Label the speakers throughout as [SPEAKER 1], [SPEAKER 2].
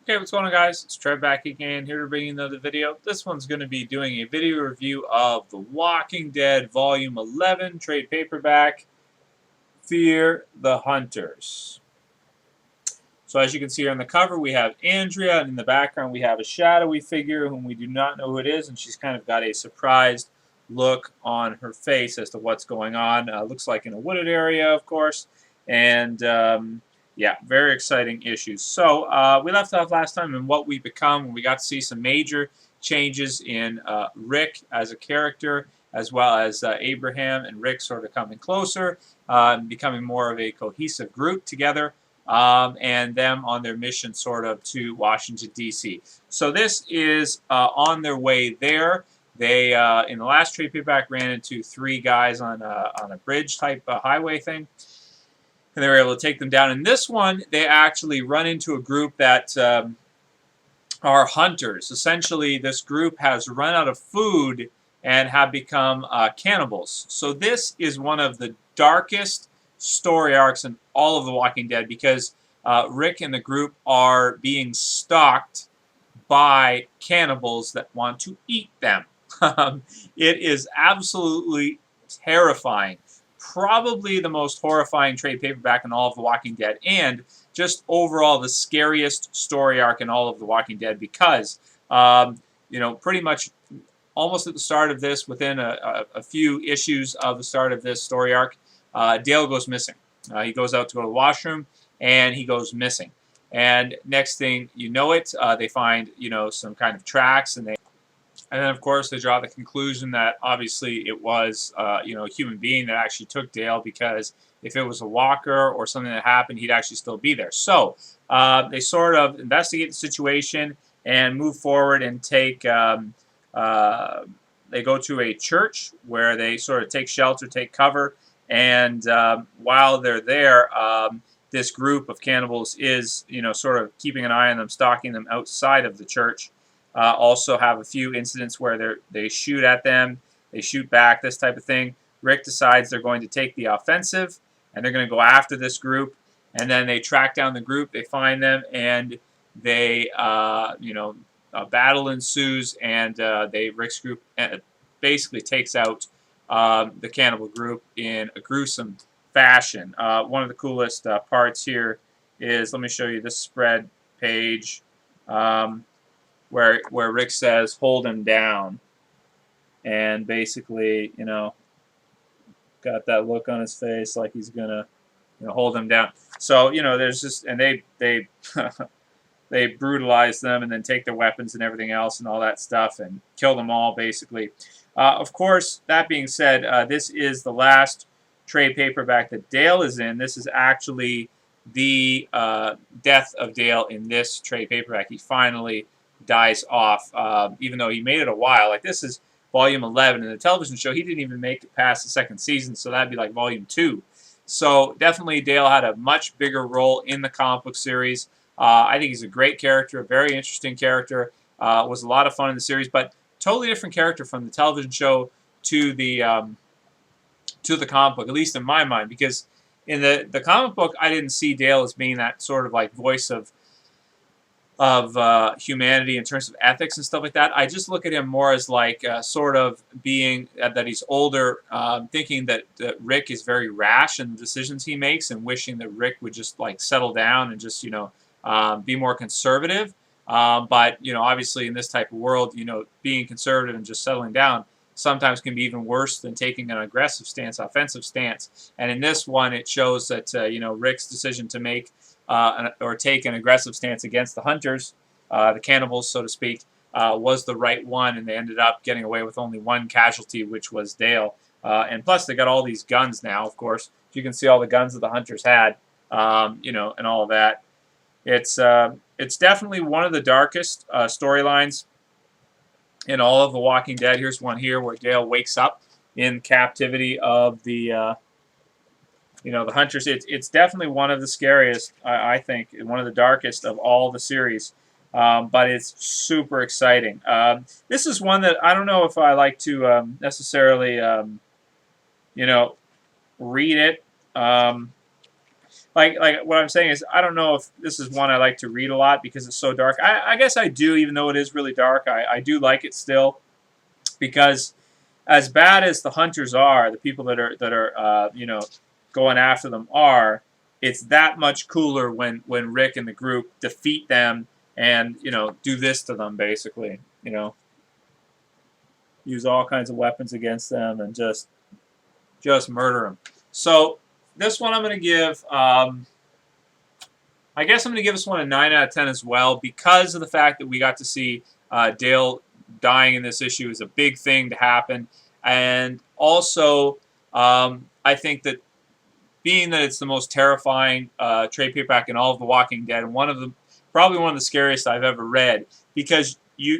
[SPEAKER 1] Okay, what's going on, guys? It's Trev back again, here to bring you another video. This one's going to be doing a video review of The Walking Dead Volume 11 trade paperback, Fear the Hunters. So as you can see here on the cover, we have Andrea, and in the background we have a shadowy figure whom we do not know who it is, and she's kind of got a surprised look on her face as to what's going on. Looks like in a wooded area, of course, and yeah, very exciting issues. So we left off last time in What We Become, and we got to see some major changes in Rick as a character, as well as Abraham and Rick sort of coming closer, becoming more of a cohesive group together. And them on their mission sort of to Washington, D.C. So this is on their way there. They, in the last trade paperback, ran into three guys on a bridge type highway thing, and they were able to take them down. In this one, they actually run into a group that are hunters. Essentially, this group has run out of food and have become cannibals. So this is one of the darkest story arcs in all of The Walking Dead, because Rick and the group are being stalked by cannibals that want to eat them. It is absolutely terrifying. Probably the most horrifying trade paperback in all of The Walking Dead, and just overall the scariest story arc in all of The Walking Dead, because pretty much almost at the start of this, within a few issues of the start of this story arc, Dale goes missing. He goes out to go to the washroom, and he goes missing. And next thing you know it, they find some kind of tracks, and then of course they draw the conclusion that obviously it was a human being that actually took Dale, because if it was a walker or something that happened, he'd actually still be there. So they sort of investigate the situation and move forward and take. They go to a church where they sort of take shelter, take cover. And while they're there, this group of cannibals is, sort of keeping an eye on them, stalking them outside of the church. Also have a few incidents where they shoot at them, they shoot back, this type of thing. Rick decides they're going to take the offensive, and they're going to go after this group. And then they track down the group, they find them, and they, a battle ensues, and Rick's group basically takes out the cannibal group in a gruesome fashion. One of the coolest parts here is, let me show you this spread page, where Rick says, "Hold him down," and basically, got that look on his face like he's gonna, hold him down. So, there's just, and they they brutalize them and then take their weapons and everything else and all that stuff and kill them all, basically. Of course, that being said, this is the last trade paperback that Dale is in. This is actually the death of Dale in this trade paperback. He finally dies off, even though he made it a while. Like, this is volume 11. In the television show, he didn't even make it past the second season, so that'd be like volume 2. So definitely Dale had a much bigger role in the comic book series. I think he's a great character, a very interesting character. Was a lot of fun in the series, but totally different character from the television show to the comic book, at least in my mind, because in the comic book, I didn't see Dale as being that sort of like voice of humanity in terms of ethics and stuff like that. I just look at him more as like sort of being that he's older, thinking that Rick is very rash in the decisions he makes, and wishing that Rick would just like settle down and just be more conservative. But obviously in this type of world, being conservative and just settling down sometimes can be even worse than taking an aggressive stance, offensive stance. And in this one, it shows that Rick's decision to make or take an aggressive stance against the hunters, the cannibals, so to speak, was the right one, and they ended up getting away with only one casualty, which was Dale. And plus, they got all these guns now, of course. You can see all the guns that the hunters had, and all of that. It's definitely one of the darkest storylines in all of The Walking Dead. Here's one here where Dale wakes up in captivity of the the hunters. It's definitely one of the scariest, I think, one of the darkest of all the series. But it's super exciting. This is one that I don't know if I like to necessarily, read it. like what I'm saying is, I don't know if this is one I like to read a lot because it's so dark. I guess I do, even though it is really dark. I do like it still, because as bad as the hunters are, the people that are you know, going after them are, it's that much cooler when Rick and the group defeat them and, you know, do this to them, basically, you know, use all kinds of weapons against them and just murder them. So this one I'm going to give. I guess I'm going to give this one a 9 out of 10 as well, because of the fact that we got to see Dale dying in this issue is a big thing to happen. And also, I think that being that it's the most terrifying trade paperback in all of The Walking Dead, and probably one of the scariest I've ever read, because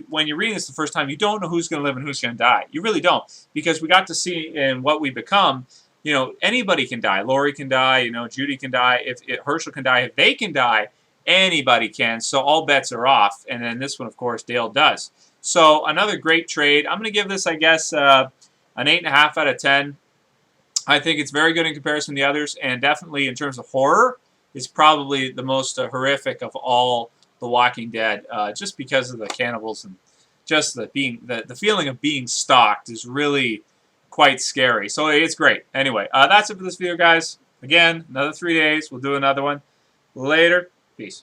[SPEAKER 1] when you're reading this the first time, you don't know who's going to live and who's going to die. You really don't, because we got to see in What We Become, you know, anybody can die. Lori can die. You know, Judy can die. If Herschel can die, if they can die, anybody can. So all bets are off. And then this one, of course, Dale does. So another great trade. I'm going to give this, I guess, an 8.5 out of 10. I think it's very good in comparison to the others, and definitely in terms of horror, it's probably the most horrific of all The Walking Dead, just because of the cannibals and just the feeling of being stalked is really quite scary. So it's great. Anyway, that's it for this video, guys. Again, another 3 days. We'll do another one later.